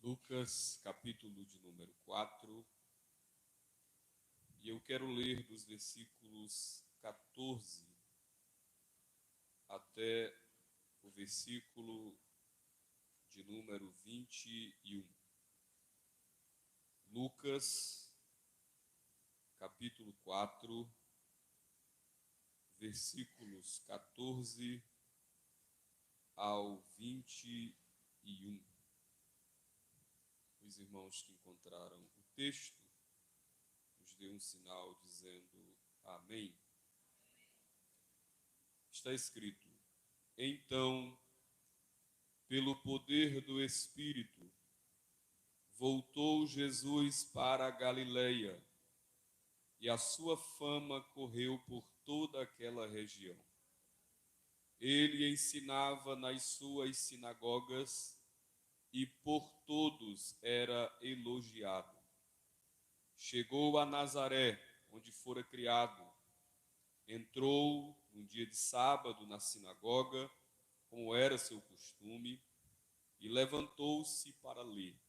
Lucas, capítulo de número 4, e eu quero ler dos versículos 14 até o versículo de número 21. Lucas, capítulo 4, versículos 14 ao 21. Os irmãos que encontraram o texto, nos dê um sinal dizendo amém. Está escrito: Então, pelo poder do Espírito, voltou Jesus para a Galileia, e a sua fama correu por toda aquela região. Ele ensinava nas suas sinagogas e por todos era elogiado. Chegou a Nazaré, onde fora criado. Entrou num dia de sábado na sinagoga, como era seu costume, e levantou-se para ler.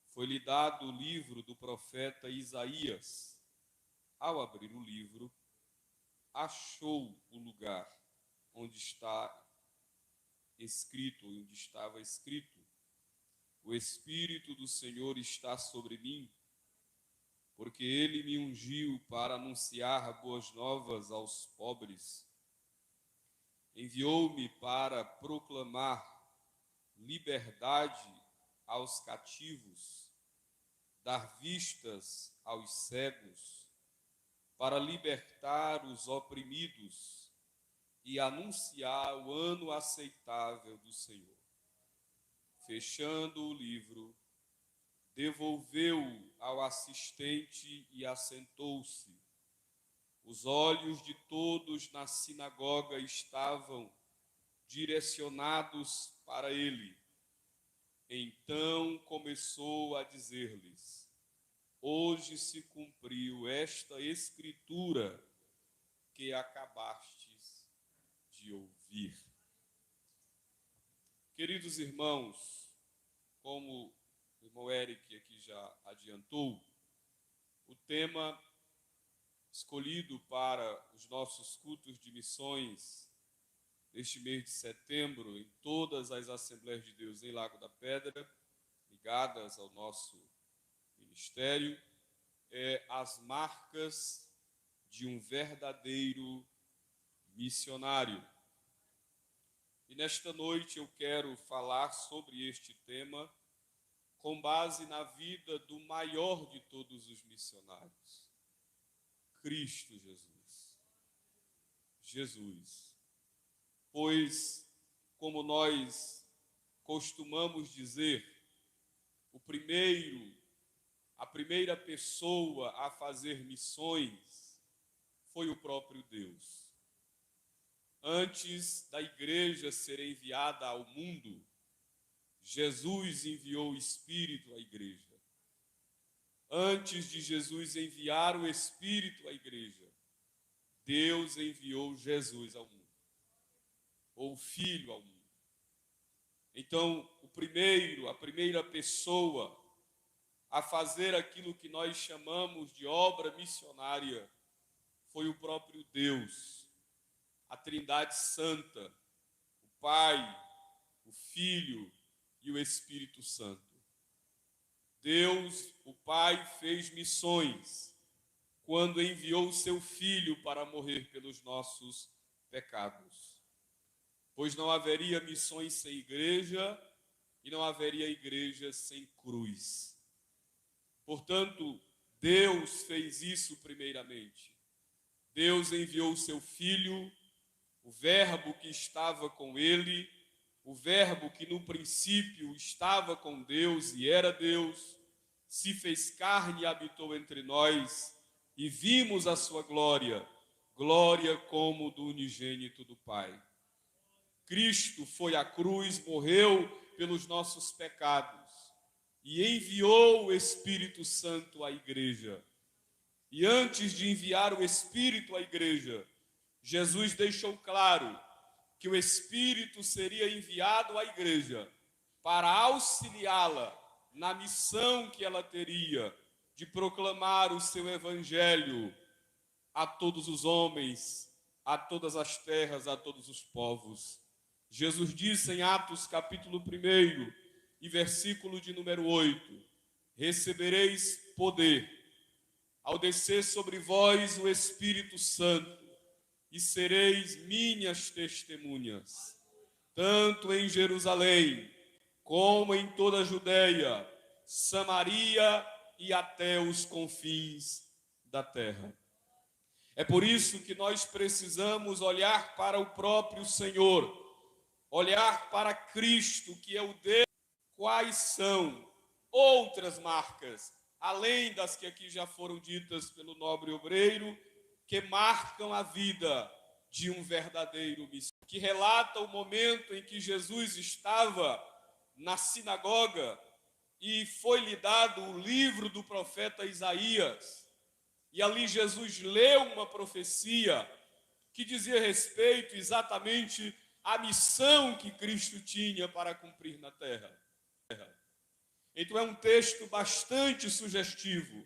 Foi-lhe dado o livro do profeta Isaías. Ao abrir o livro, achou o lugar onde estava escrito: O Espírito do Senhor está sobre mim, porque ele me ungiu para anunciar boas novas aos pobres. Enviou-me para proclamar liberdade aos cativos, dar vistas aos cegos, para libertar os oprimidos e anunciar o ano aceitável do Senhor. Fechando o livro, devolveu-o ao assistente e assentou-se. Os olhos de todos na sinagoga estavam direcionados para ele. Então começou a dizer-lhes: Hoje se cumpriu esta escritura que acabastes de ouvir. Queridos irmãos, como o irmão Eric aqui já adiantou, o tema escolhido para os nossos cultos de missões neste mês de setembro, em todas as Assembleias de Deus em Lago da Pedra, ligadas ao nosso ministério, é as marcas de um verdadeiro missionário. E nesta noite eu quero falar sobre este tema com base na vida do maior de todos os missionários, Cristo Jesus. Jesus. Pois, como nós costumamos dizer, a primeira pessoa a fazer missões foi o próprio Deus. Antes da igreja ser enviada ao mundo, Jesus enviou o Espírito à igreja. Antes de Jesus enviar o Espírito à igreja, Deus enviou Jesus ao mundo, ou o Filho ao mundo. Então, a primeira pessoa a fazer aquilo que nós chamamos de obra missionária foi o próprio Deus, a Trindade Santa, o Pai, o Filho e o Espírito Santo. Deus, o Pai, fez missões quando enviou o seu Filho para morrer pelos nossos pecados. Pois não haveria missões sem igreja e não haveria igreja sem cruz. Portanto, Deus fez isso primeiramente. Deus enviou o seu Filho, o Verbo que estava com ele, o Verbo que no princípio estava com Deus e era Deus, se fez carne e habitou entre nós, e vimos a sua glória, glória como do unigênito do Pai. Cristo foi à cruz, morreu pelos nossos pecados e enviou o Espírito Santo à igreja. E antes de enviar o Espírito à igreja, Jesus deixou claro que o Espírito seria enviado à igreja para auxiliá-la na missão que ela teria de proclamar o seu evangelho a todos os homens, a todas as terras, a todos os povos. Jesus disse em Atos capítulo 1 e versículo de número 8: recebereis poder ao descer sobre vós o Espírito Santo, e sereis minhas testemunhas, tanto em Jerusalém, como em toda a Judeia, Samaria e até os confins da terra. É por isso que nós precisamos olhar para o próprio Senhor, olhar para Cristo, que é o Deus. Quais são outras marcas, além das que aqui já foram ditas pelo nobre obreiro, que marcam a vida de um verdadeiro missionário, que relata o momento em que Jesus estava na sinagoga e foi-lhe dado o livro do profeta Isaías, e ali Jesus leu uma profecia que dizia respeito exatamente à missão que Cristo tinha para cumprir na terra. Então é um texto bastante sugestivo.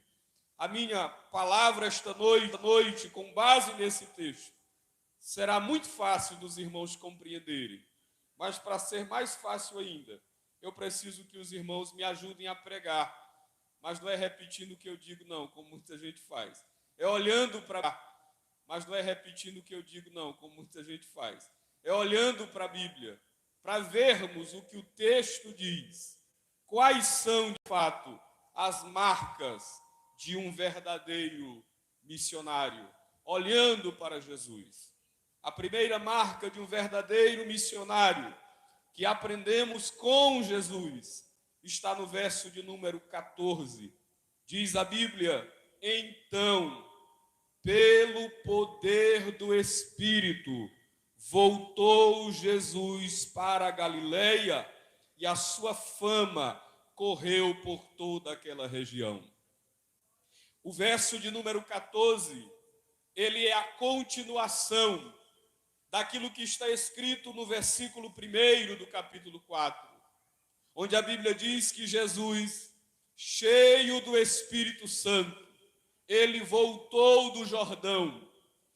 A minha palavra esta noite, com base nesse texto, será muito fácil dos irmãos compreenderem, mas para ser mais fácil ainda, eu preciso que os irmãos me ajudem a pregar, mas não é repetindo o que eu digo não, como muita gente faz. É olhando para, mas não é repetindo o que eu digo não, como muita gente faz. É olhando para a Bíblia, para vermos o que o texto diz. Quais são, de fato, as marcas de um verdadeiro missionário? Olhando para Jesus. A primeira marca de um verdadeiro missionário que aprendemos com Jesus está no verso de número 14. Diz a Bíblia: então, pelo poder do Espírito, voltou Jesus para a Galileia, e a sua fama correu por toda aquela região. O verso de número 14, ele é a continuação daquilo que está escrito no versículo 1 do capítulo 4, onde a Bíblia diz que Jesus, cheio do Espírito Santo, ele voltou do Jordão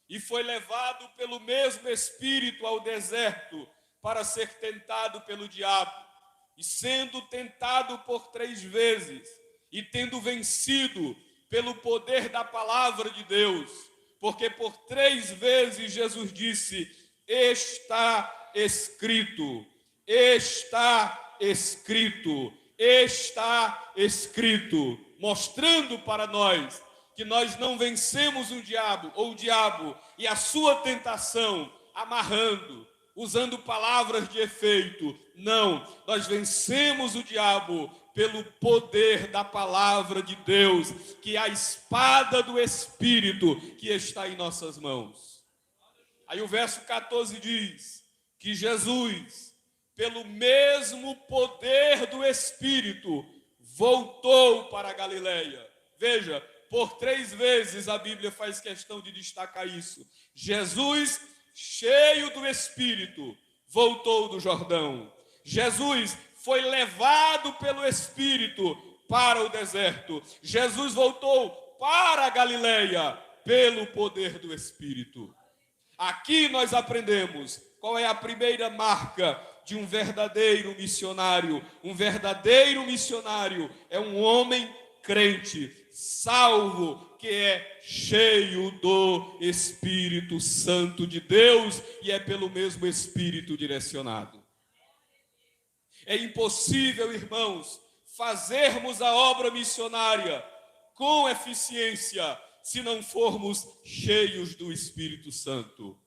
e foi levado pelo mesmo Espírito ao deserto para ser tentado pelo diabo. E sendo tentado por 3 vezes, e tendo vencido pelo poder da palavra de Deus, porque por 3 vezes Jesus disse: está escrito, está escrito, está escrito, mostrando para nós que nós não vencemos o diabo e a sua tentação amarrando, usando palavras de efeito. Não, nós vencemos o diabo pelo poder da palavra de Deus, que é a espada do Espírito que está em nossas mãos. Aí o verso 14 diz que Jesus, pelo mesmo poder do Espírito, voltou para a Galileia. Veja, por 3 vezes a Bíblia faz questão de destacar isso. Jesus, cheio do Espírito, voltou do Jordão. Jesus foi levado pelo Espírito para o deserto. Jesus voltou para a Galileia pelo poder do Espírito. Aqui nós aprendemos qual é a primeira marca de um verdadeiro missionário. Um verdadeiro missionário é um homem crente, salvo, que é cheio do Espírito Santo de Deus e é pelo mesmo Espírito direcionado. É impossível, irmãos, fazermos a obra missionária com eficiência se não formos cheios do Espírito Santo.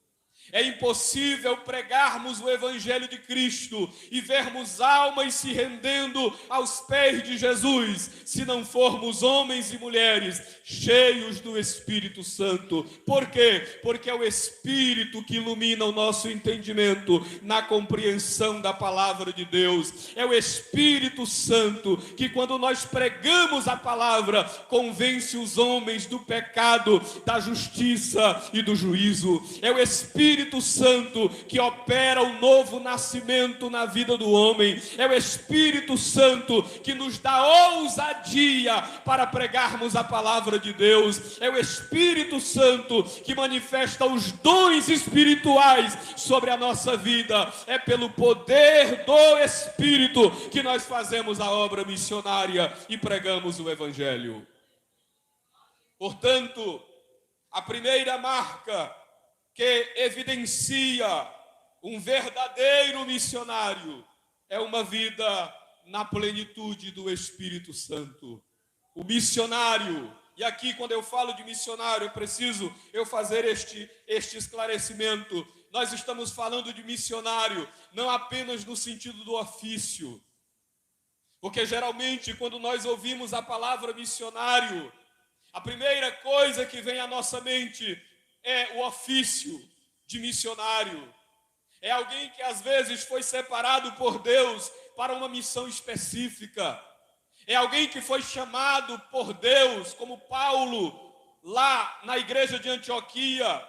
É impossível pregarmos o Evangelho de Cristo e vermos almas se rendendo aos pés de Jesus, se não formos homens e mulheres cheios do Espírito Santo. Por quê? Porque é o Espírito que ilumina o nosso entendimento na compreensão da palavra de Deus. É o Espírito Santo que, quando nós pregamos a palavra, convence os homens do pecado, da justiça e do juízo. É o Espírito Espírito Santo que opera o novo nascimento na vida do homem. É o Espírito Santo que nos dá ousadia para pregarmos a palavra de Deus. É o Espírito Santo que manifesta os dons espirituais sobre a nossa vida. É pelo poder do Espírito que nós fazemos a obra missionária e pregamos o Evangelho. Portanto, a primeira marca que evidencia um verdadeiro missionário é uma vida na plenitude do Espírito Santo. O missionário, e aqui quando eu falo de missionário, eu fazer este esclarecimento. Nós estamos falando de missionário não apenas no sentido do ofício, porque geralmente quando nós ouvimos a palavra missionário, a primeira coisa que vem à nossa mente é o ofício de missionário. É alguém que às vezes foi separado por Deus para uma missão específica. É alguém que foi chamado por Deus, como Paulo, lá na igreja de Antioquia.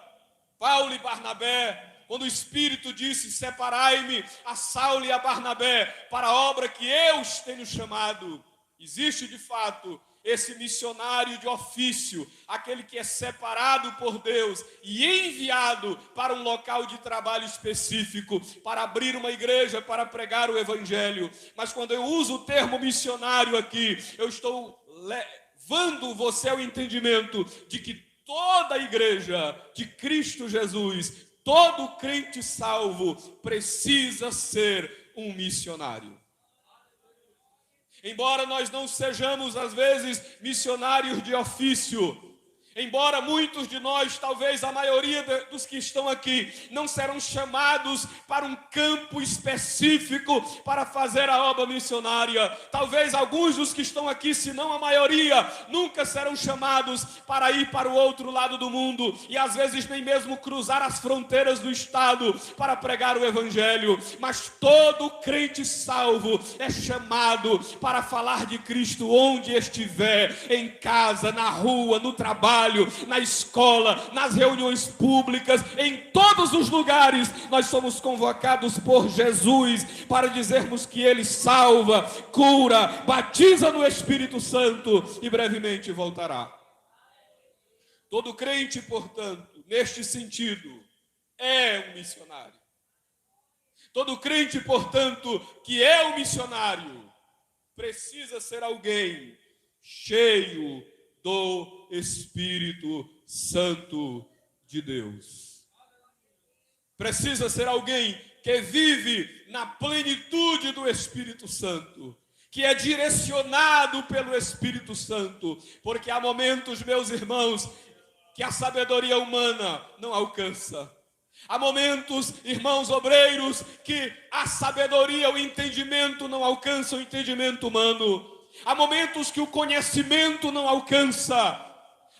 Paulo e Barnabé, quando o Espírito disse: separai-me a Saulo e a Barnabé para a obra que eu os tenho chamado. Existe de fato esse missionário de ofício, aquele que é separado por Deus e enviado para um local de trabalho específico, para abrir uma igreja, para pregar o Evangelho. Mas quando eu uso o termo missionário aqui, eu estou levando você ao entendimento de que toda a igreja de Cristo Jesus, todo crente salvo, precisa ser um missionário. Embora nós não sejamos, às vezes, missionários de ofício, embora muitos de nós, talvez a maioria dos que estão aqui, não serão chamados para um campo específico para fazer a obra missionária. Talvez alguns dos que estão aqui, se não a maioria, nunca serão chamados para ir para o outro lado do mundo e às vezes nem mesmo cruzar as fronteiras do estado para pregar o Evangelho. Mas todo crente salvo é chamado para falar de Cristo onde estiver, em casa, na rua, no trabalho, na escola, nas reuniões públicas, em todos os lugares. Nós somos convocados por Jesus para dizermos que Ele salva, cura, batiza no Espírito Santo e brevemente voltará. Todo crente, portanto, neste sentido, é um missionário. Todo crente, portanto, que é um missionário, precisa ser alguém cheio do Espírito Santo de Deus. Precisa ser alguém que vive na plenitude do Espírito Santo, que é direcionado pelo Espírito Santo, porque há momentos, meus irmãos, que a sabedoria humana não alcança. Há momentos, irmãos obreiros, que a sabedoria, o entendimento não alcança o entendimento humano. Há momentos que o conhecimento não alcança.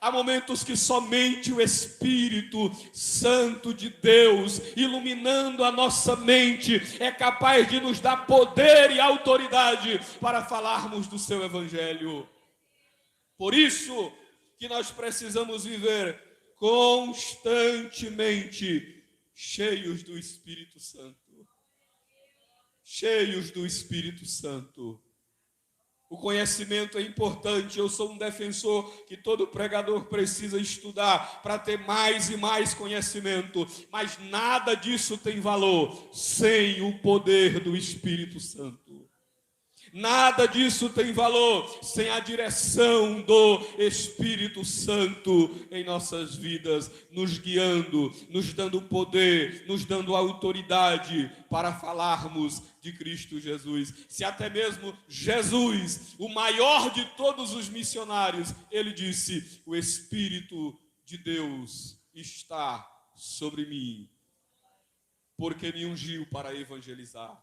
Há momentos que somente o Espírito Santo de Deus, iluminando a nossa mente, é capaz de nos dar poder e autoridade para falarmos do seu Evangelho. Por isso que nós precisamos viver constantemente cheios do Espírito Santo. Cheios do Espírito Santo. O conhecimento é importante. Eu sou um defensor que todo pregador precisa estudar para ter mais e mais conhecimento. Mas nada disso tem valor sem o poder do Espírito Santo. Nada disso tem valor sem a direção do Espírito Santo em nossas vidas, nos guiando, nos dando poder, nos dando autoridade para falarmos de Cristo Jesus. Se até mesmo Jesus, o maior de todos os missionários, ele disse: o Espírito de Deus está sobre mim, porque me ungiu para evangelizar.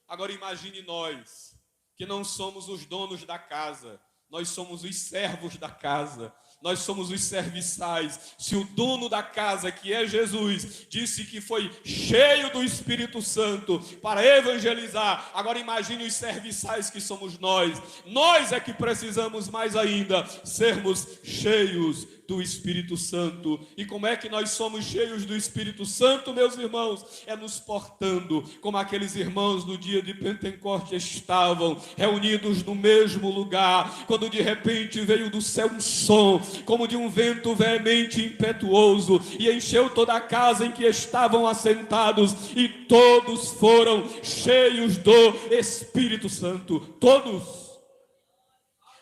Agora imagine nós, que não somos os donos da casa, nós somos os servos da casa, nós somos os serviçais. Se o dono da casa, que é Jesus, disse que foi cheio do Espírito Santo para evangelizar, agora imagine os serviçais que somos nós. Nós é que precisamos mais ainda sermos cheios do Espírito Santo. E como é que nós somos cheios do Espírito Santo, meus irmãos? É nos portando como aqueles irmãos no dia de Pentecostes estavam, reunidos no mesmo lugar, quando de repente veio do céu um som, como de um vento veemente e impetuoso, e encheu toda a casa em que estavam assentados, e todos foram cheios do Espírito Santo. Todos.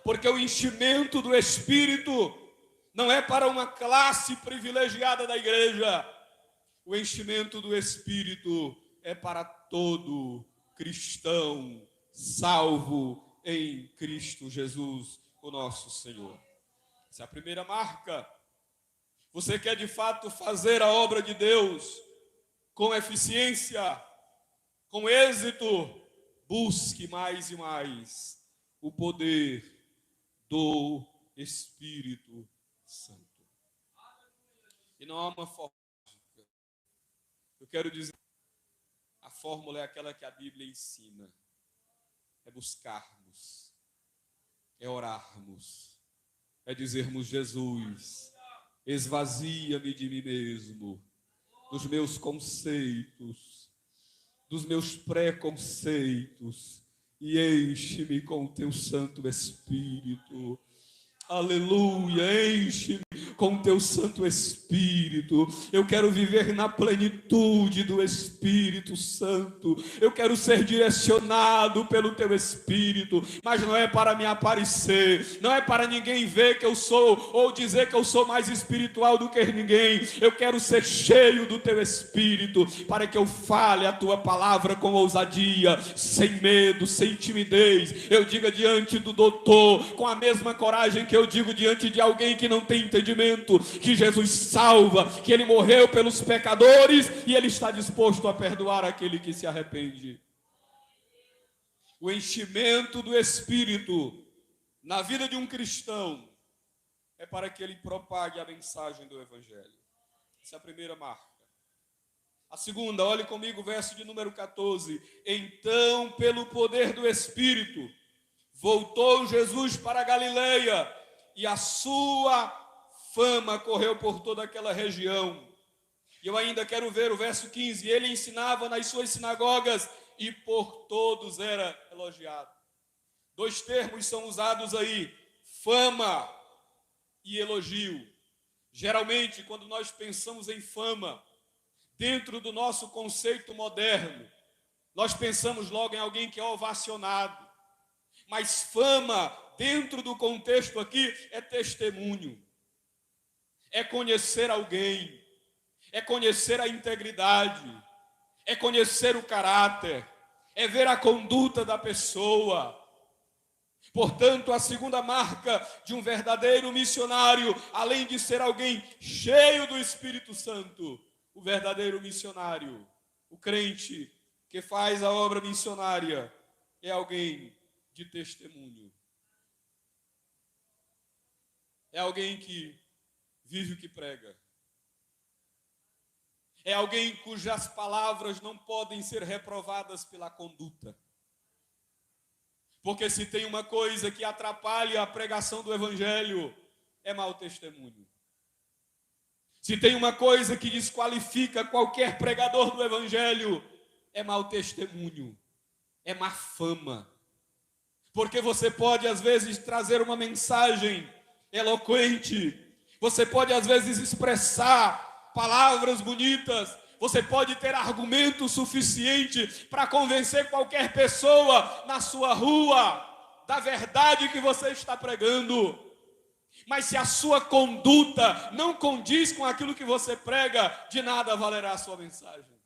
Porque o enchimento do Espírito não é para uma classe privilegiada da igreja. O enchimento do Espírito é para todo cristão salvo em Cristo Jesus, o nosso Senhor. Essa é a primeira marca. Você quer de fato fazer a obra de Deus com eficiência, com êxito? Busque mais e mais o poder do Espírito Santo. E não há uma fórmula. Eu quero dizer, a fórmula é aquela que a Bíblia ensina. É buscarmos, é orarmos, é dizermos: Jesus, esvazia-me de mim mesmo, dos meus conceitos, dos meus preconceitos, e enche-me com o teu Santo Espírito. Aleluia, enche-me com o teu Santo Espírito. Eu quero viver na plenitude do Espírito Santo. Eu quero ser direcionado pelo teu Espírito, mas não é para me aparecer, não é para ninguém ver que eu sou, ou dizer que eu sou mais espiritual do que ninguém. Eu quero ser cheio do teu Espírito, para que eu fale a tua palavra com ousadia, sem medo, sem timidez. Eu diga diante do doutor, com a mesma coragem que eu digo diante de alguém que não tem entendimento, que Jesus salva, que ele morreu pelos pecadores e ele está disposto a perdoar aquele que se arrepende. O enchimento do Espírito na vida de um cristão é para que ele propague a mensagem do Evangelho. Essa é a primeira marca. A segunda, olhe comigo o verso de número 14. Então, pelo poder do Espírito, voltou Jesus para a Galileia, e a sua fama correu por toda aquela região. E eu ainda quero ver o verso 15. Ele ensinava nas suas sinagogas e por todos era elogiado. Dois termos são usados aí: fama e elogio. Geralmente, quando nós pensamos em fama, dentro do nosso conceito moderno, nós pensamos logo em alguém que é ovacionado. Mas fama, dentro do contexto aqui, é testemunho. É conhecer alguém, é conhecer a integridade, é conhecer o caráter, é ver a conduta da pessoa. Portanto, a segunda marca de um verdadeiro missionário, além de ser alguém cheio do Espírito Santo, o verdadeiro missionário, o crente que faz a obra missionária, é alguém de testemunho. É alguém que vive o que prega. É alguém cujas palavras não podem ser reprovadas pela conduta. Porque se tem uma coisa que atrapalha a pregação do Evangelho, é mau testemunho. Se tem uma coisa que desqualifica qualquer pregador do Evangelho, é mau testemunho, é má fama. Porque você pode, às vezes, trazer uma mensagem eloquente, você pode, às vezes, expressar palavras bonitas, você pode ter argumento suficiente para convencer qualquer pessoa na sua rua da verdade que você está pregando. Mas se a sua conduta não condiz com aquilo que você prega, de nada valerá a sua mensagem.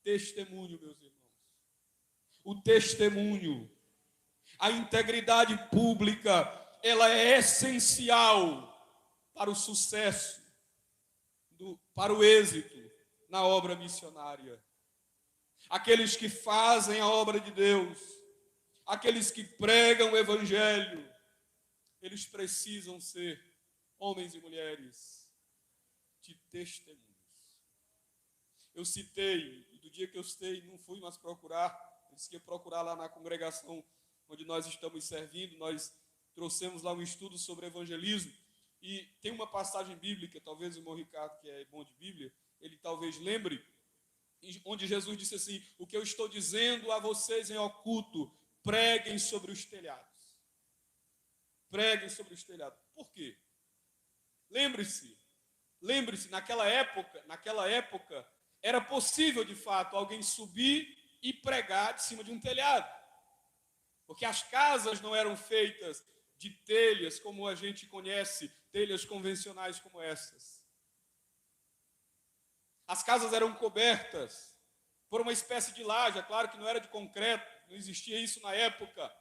Testemunho, meus irmãos. O testemunho, a integridade pública, ela é essencial para o sucesso, para o êxito na obra missionária. Aqueles que fazem a obra de Deus, aqueles que pregam o Evangelho, eles precisam ser homens e mulheres de testemunhos. Eu citei, e do dia que eu citei, não fui mais procurar, eu disse que ia procurar lá na congregação onde nós estamos servindo, nós trouxemos lá um estudo sobre evangelismo, E tem uma passagem bíblica, talvez o irmão Ricardo, que é bom de Bíblia, ele talvez lembre, onde Jesus disse assim: o que eu estou dizendo a vocês em oculto, preguem sobre os telhados. Preguem sobre os telhados. Por quê? Lembre-se, naquela época, era possível, de fato, alguém subir e pregar de cima de um telhado. Porque as casas não eram feitas de telhas, como a gente conhece, telhas convencionais como essas. As casas eram cobertas por uma espécie de laje, claro que não era de concreto, não existia isso na época.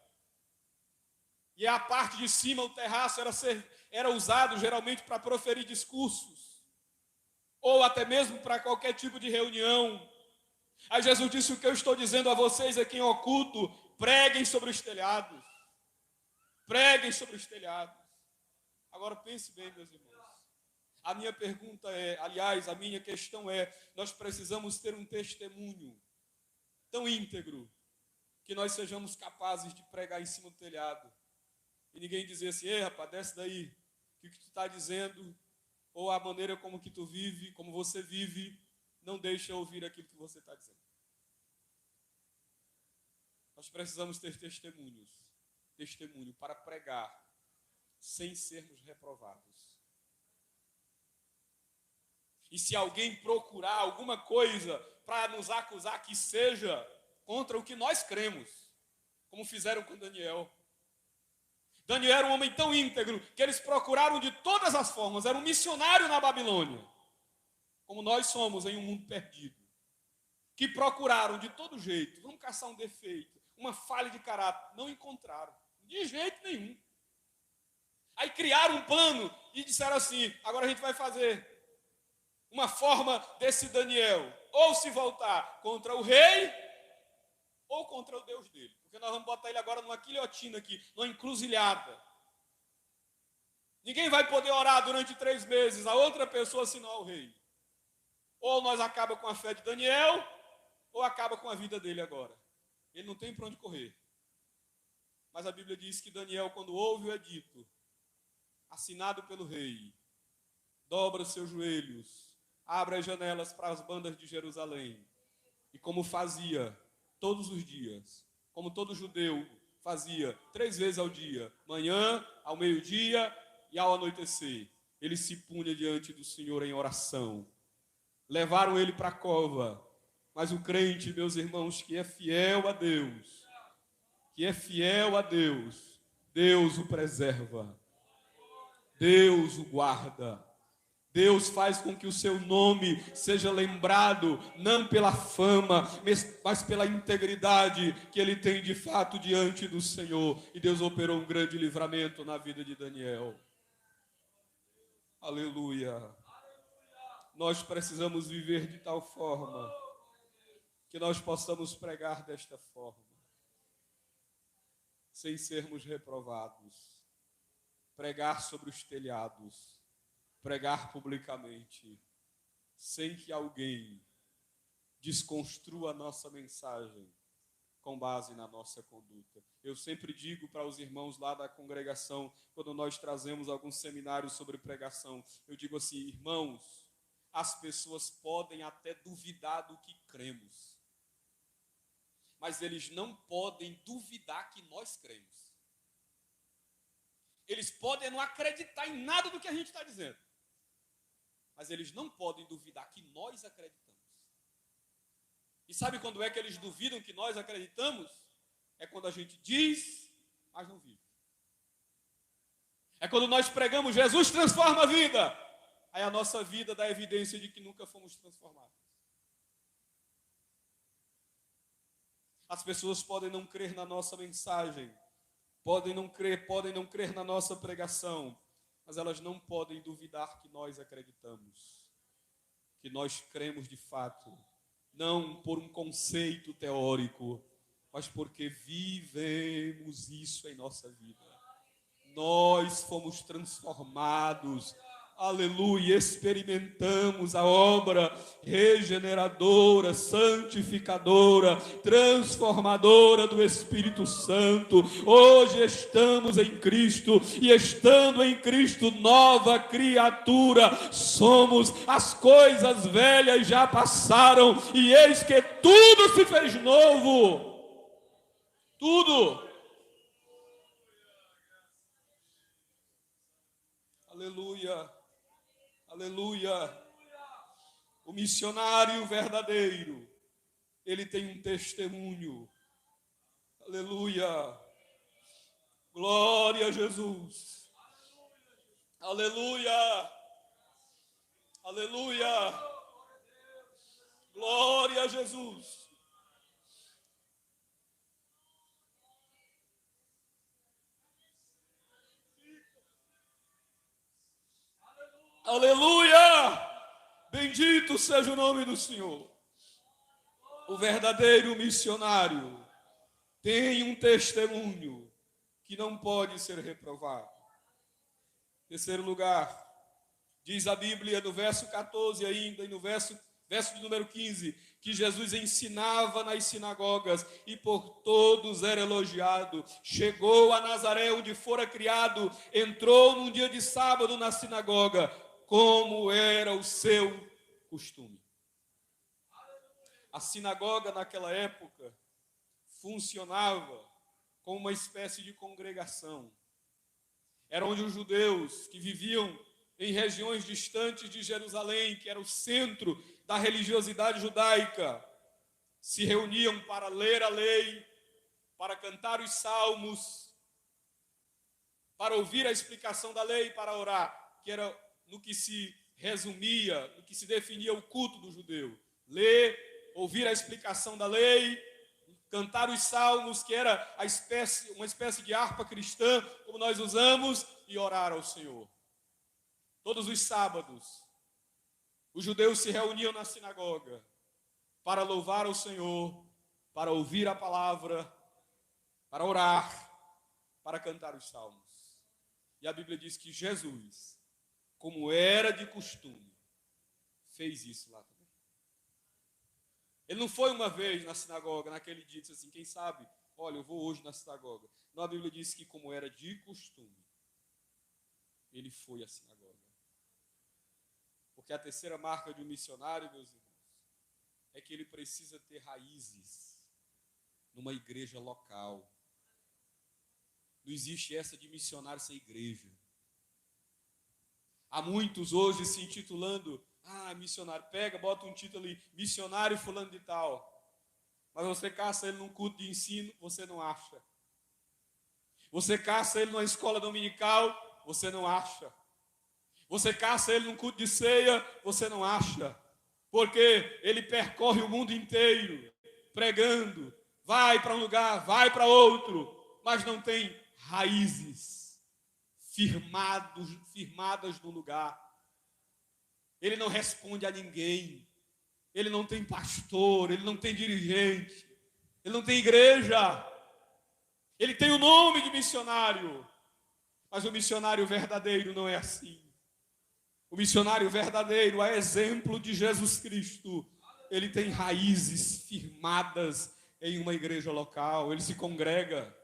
E a parte de cima, o terraço, era usado geralmente para proferir discursos, ou até mesmo para qualquer tipo de reunião. Aí Jesus disse: o que eu estou dizendo a vocês aqui em oculto, preguem sobre os telhados. Preguem sobre os telhados. Agora pense bem, meus irmãos. A minha pergunta é, aliás, a minha questão é, nós precisamos ter um testemunho tão íntegro que nós sejamos capazes de pregar em cima do telhado. E ninguém dizer assim: ei, rapaz, desce daí. O que tu está dizendo, ou a maneira como que tu vive, como você vive, não deixa eu ouvir aquilo que você está dizendo. Nós precisamos ter testemunho para pregar, sem sermos reprovados. E se alguém procurar alguma coisa para nos acusar, que seja contra o que nós cremos, como fizeram com Daniel. Daniel era um homem tão íntegro que eles procuraram de todas as formas, era um missionário na Babilônia, como nós somos em um mundo perdido, que procuraram de todo jeito, vamos caçar um defeito, uma falha de caráter, não encontraram, de jeito nenhum. Aí criaram um plano e disseram assim: agora a gente vai fazer uma forma desse Daniel ou se voltar contra o rei ou contra o Deus dele. Porque nós vamos botar ele agora numa guilhotina aqui, numa encruzilhada. Ninguém vai poder orar durante 3 meses a outra pessoa senão ao rei. Ou nós acaba com a fé de Daniel, ou acaba com a vida dele agora. Ele não tem para onde correr. Mas a Bíblia diz que Daniel, quando ouve o edito, assinado pelo rei, dobra os seus joelhos, abre as janelas para as bandas de Jerusalém. E como fazia todos os dias, como todo judeu fazia 3 vezes ao dia, manhã, ao meio-dia e ao anoitecer, ele se punha diante do Senhor em oração. Levaram ele para a cova, mas o crente, meus irmãos, que é fiel a Deus, Deus o preserva, Deus o guarda. Deus faz com que o seu nome seja lembrado, não pela fama, mas pela integridade que ele tem de fato diante do Senhor. E Deus operou um grande livramento na vida de Daniel. Aleluia. Nós precisamos viver de tal forma que nós possamos pregar desta forma, sem sermos reprovados. Pregar sobre os telhados. Pregar publicamente, sem que alguém desconstrua a nossa mensagem com base na nossa conduta. Eu sempre digo para os irmãos lá da congregação, quando nós trazemos alguns seminários sobre pregação, eu digo assim: irmãos, as pessoas podem até duvidar do que cremos, mas eles não podem duvidar que nós cremos. Eles podem não acreditar em nada do que a gente está dizendo, mas eles não podem duvidar que nós acreditamos. E sabe quando é que eles duvidam que nós acreditamos? É quando a gente diz, mas não vive. É quando nós pregamos Jesus transforma a vida. Aí a nossa vida dá evidência de que nunca fomos transformados. As pessoas podem não crer na nossa mensagem, podem não crer na nossa pregação, mas elas não podem duvidar que nós acreditamos, que nós cremos de fato, não por um conceito teórico, mas porque vivemos isso em nossa vida. Nós fomos transformados aleluia, experimentamos a obra regeneradora, santificadora, transformadora do Espírito Santo. Hoje estamos em Cristo, e estando em Cristo, nova criatura somos. As coisas velhas já passaram, e eis que tudo se fez novo. Tudo. Aleluia, aleluia. O missionário verdadeiro, ele tem um testemunho. Aleluia. Glória a Jesus. Aleluia. Aleluia. Glória a Jesus. Aleluia! Bendito seja o nome do Senhor. O verdadeiro missionário tem um testemunho que não pode ser reprovado. Terceiro lugar, diz a Bíblia no verso 14 ainda, e no verso de número 15, que Jesus ensinava nas sinagogas e por todos era elogiado. Chegou a Nazaré, onde fora criado, entrou num dia de sábado na sinagoga, como era o seu costume. A sinagoga naquela época funcionava como uma espécie de congregação. Era onde os judeus que viviam em regiões distantes de Jerusalém, que era o centro da religiosidade judaica, se reuniam para ler a lei, para cantar os salmos, para ouvir a explicação da lei, para orar, que era no que se resumia, no que se definia o culto do judeu. Ler, ouvir a explicação da lei, cantar os salmos, que era uma espécie de harpa cristã, como nós usamos, e orar ao Senhor. Todos os sábados, os judeus se reuniam na sinagoga para louvar ao Senhor, para ouvir a palavra, para orar, para cantar os salmos. E a Bíblia diz que Jesus, como era de costume, fez isso lá também. Ele não foi uma vez na sinagoga, naquele dia, disse assim, quem sabe, olha, eu vou hoje na sinagoga. Não, a Bíblia diz que como era de costume, ele foi à sinagoga. Porque a terceira marca de um missionário, meus irmãos, é que ele precisa ter raízes numa igreja local. Não existe essa de missionário sem igreja. Há muitos hoje se intitulando, missionário, pega, bota um título ali, missionário fulano de tal. Mas você caça ele num culto de ensino, você não acha. Você caça ele numa escola dominical, você não acha. Você caça ele num culto de ceia, você não acha. Porque ele percorre o mundo inteiro, pregando, vai para um lugar, vai para outro, mas não tem raízes firmadas no lugar. Ele não responde a ninguém. Ele não tem pastor, ele não tem dirigente, ele não tem igreja. Ele tem o nome de missionário, mas o missionário verdadeiro não é assim. O missionário verdadeiro, a exemplo de Jesus Cristo, ele tem raízes firmadas em uma igreja local, ele se congrega.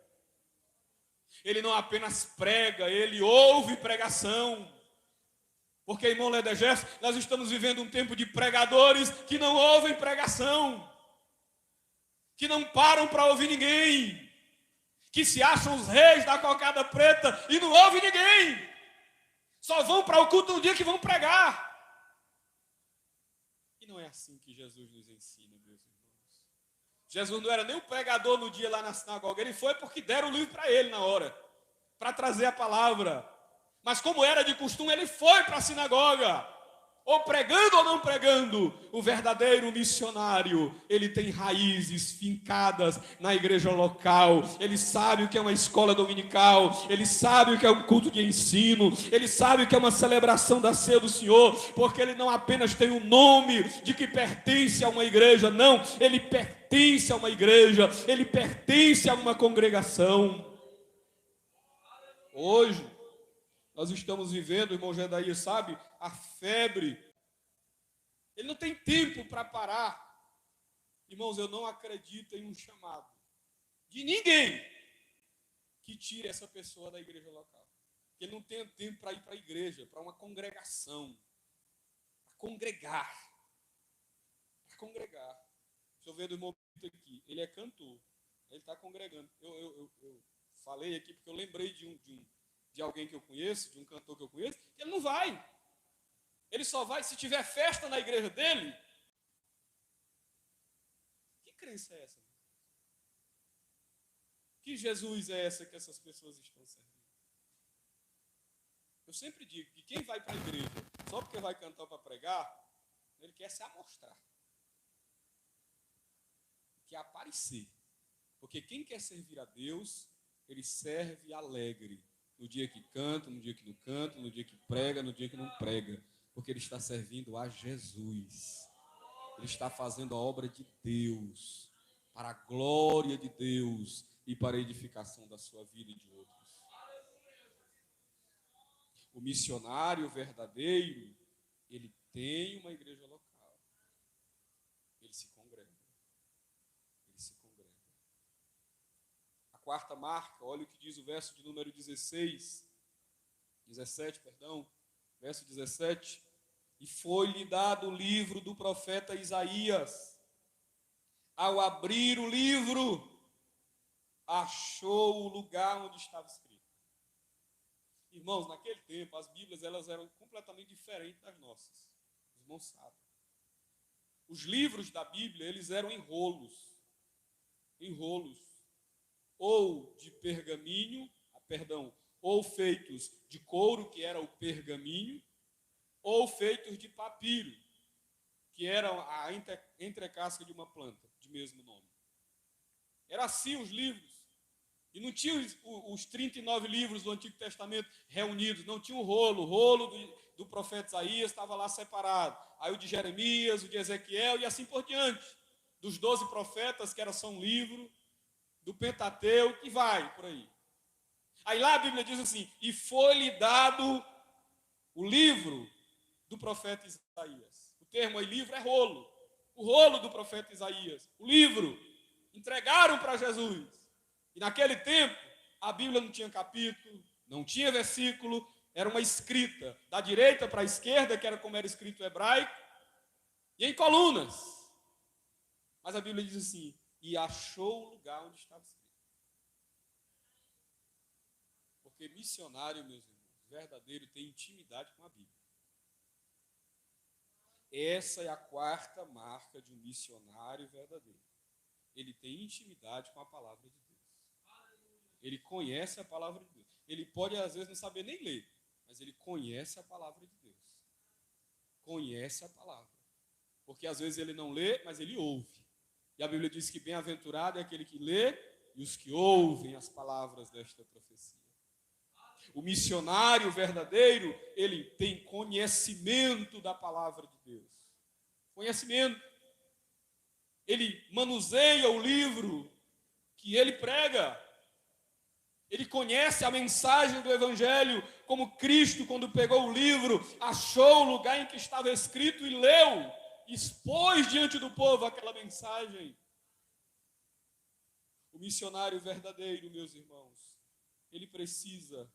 Ele não apenas prega, ele ouve pregação. Porque, irmão Ledegés, nós estamos vivendo um tempo de pregadores que não ouvem pregação, que não param para ouvir ninguém, que se acham os reis da cocada preta e não ouvem ninguém. Só vão para o culto no dia que vão pregar. E não é assim que Jesus nos ensina, meus irmãos. Jesus não era nem o pregador no dia lá na sinagoga. Ele foi porque deram o livro para ele na hora, para trazer a palavra. Mas como era de costume, ele foi para a sinagoga. Ou pregando ou não pregando, o verdadeiro missionário, ele tem raízes fincadas na igreja local. Ele sabe o que é uma escola dominical, ele sabe o que é um culto de ensino, ele sabe o que é uma celebração da ceia do Senhor, porque ele não apenas tem o nome de que pertence a uma igreja, não, ele pertence a uma igreja, ele pertence a uma congregação. Hoje, Nós estamos vivendo, o irmão Gedaías sabe, a febre. Ele não tem tempo para parar. Irmãos, eu não acredito em um chamado de ninguém que tire essa pessoa da igreja local. Porque ele não tem tempo para ir para a igreja, para uma congregação, para congregar. Para congregar. Deixa eu ver do irmão aqui. Ele é cantor. Ele está congregando. Eu falei aqui porque eu lembrei de alguém que eu conheço, de um cantor que eu conheço, que ele não vai. Ele só vai se tiver festa na igreja dele. Que crença é essa? Que Jesus é essa que essas pessoas estão servindo? Eu sempre digo que quem vai para a igreja só porque vai cantar para pregar, ele quer se amostrar. Quer aparecer. Porque quem quer servir a Deus, ele serve alegre. No dia que canta, no dia que não canta, no dia que prega, no dia que não prega. Porque ele está servindo a Jesus. Ele está fazendo a obra de Deus, para a glória de Deus e para a edificação da sua vida e de outros. O missionário verdadeiro, ele tem uma igreja local. Ele se congrega. Ele se congrega. A quarta marca, olha o que diz o verso de número 17, verso 17. E foi-lhe dado o livro do profeta Isaías. Ao abrir o livro, achou o lugar onde estava escrito. Irmãos, naquele tempo, as Bíblias elas eram completamente diferentes das nossas. Os irmãos sabem. Os livros da Bíblia, eles eram em rolos. Ou de pergaminho, ou feitos de couro, que era o pergaminho, ou feitos de papiro, que era a entrecasca de uma planta, de mesmo nome. Era assim os livros. E não tinha os 39 livros do Antigo Testamento reunidos, não tinha o rolo do profeta Isaías estava lá separado. Aí o de Jeremias, o de Ezequiel e assim por diante. Dos 12 profetas, que era só um livro, do Pentateuco, e vai por aí. Aí lá a Bíblia diz assim, e foi-lhe dado o livro do profeta Isaías. O termo aí, livro, é rolo. O rolo do profeta Isaías. O livro. Entregaram para Jesus. E naquele tempo, a Bíblia não tinha capítulo, não tinha versículo, era uma escrita da direita para a esquerda, que era como era escrito o hebraico, e em colunas. Mas a Bíblia diz assim, e achou o lugar onde estava escrito. Porque missionário, meus irmãos, verdadeiro, tem intimidade com a Bíblia. Essa é a quarta marca de um missionário verdadeiro. Ele tem intimidade com a palavra de Deus. Ele conhece a palavra de Deus. Ele pode, às vezes, não saber nem ler, mas ele conhece a palavra de Deus. Conhece a palavra. Porque, às vezes, ele não lê, mas ele ouve. E a Bíblia diz que bem-aventurado é aquele que lê e os que ouvem as palavras desta profecia. O missionário verdadeiro, ele tem conhecimento da palavra de Deus. Conhecimento. Ele manuseia o livro que ele prega. Ele conhece a mensagem do Evangelho, como Cristo, quando pegou o livro, achou o lugar em que estava escrito e leu, expôs diante do povo aquela mensagem. O missionário verdadeiro, meus irmãos, ele precisa,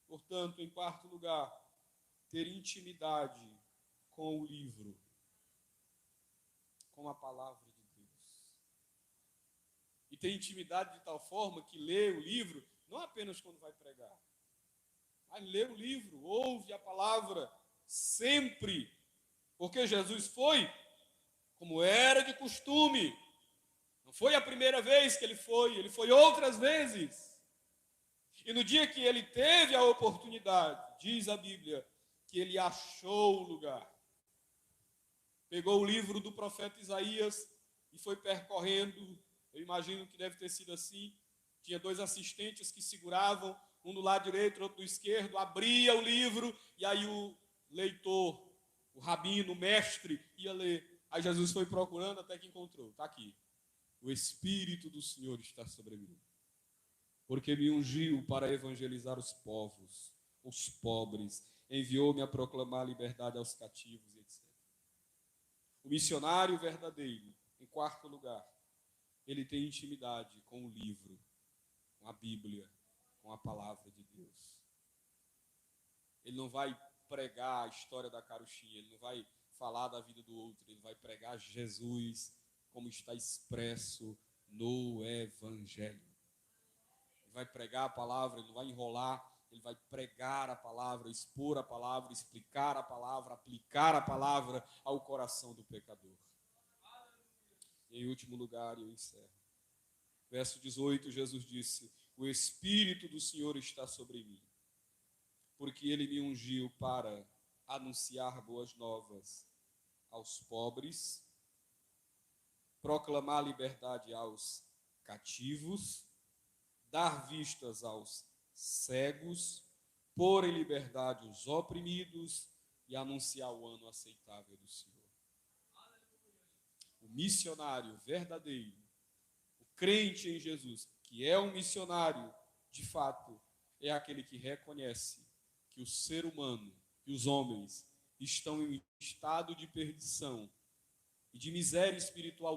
portanto, em quarto lugar, ter intimidade com o livro, com a palavra de Deus. E ter intimidade de tal forma que lê o livro, não apenas quando vai pregar, mas lê o livro, ouve a palavra sempre. Porque Jesus foi, como era de costume. Não foi a primeira vez que ele foi outras vezes. E no dia que ele teve a oportunidade, diz a Bíblia, que ele achou o lugar. Pegou o livro do profeta Isaías e foi percorrendo. Eu imagino que deve ter sido assim. Tinha 2 assistentes que seguravam, um do lado direito, outro do esquerdo, abria o livro, e aí o leitor, o rabino, o mestre, ia ler. Aí Jesus foi procurando até que encontrou. Está aqui. O Espírito do Senhor está sobre mim, porque me ungiu para evangelizar os povos. os pobres, enviou-me a proclamar a liberdade aos cativos, etc. O missionário verdadeiro, em quarto lugar, ele tem intimidade com o livro, com a Bíblia, com a palavra de Deus. Ele não vai pregar a história da carochinha, ele não vai falar da vida do outro, ele vai pregar Jesus como está expresso no Evangelho. Ele vai pregar a palavra, ele não vai enrolar, ele vai pregar a palavra, expor a palavra, explicar a palavra, aplicar a palavra ao coração do pecador. E em último lugar, eu encerro. Verso 18, Jesus disse: o Espírito do Senhor está sobre mim, porque ele me ungiu para anunciar boas novas aos pobres, proclamar liberdade aos cativos, dar vistas aos cegos, pôr em liberdade os oprimidos e anunciar o ano aceitável do Senhor. O missionário verdadeiro, o crente em Jesus, que é um missionário de fato, é aquele que reconhece que o ser humano, que os homens estão em estado de perdição e de miséria espiritual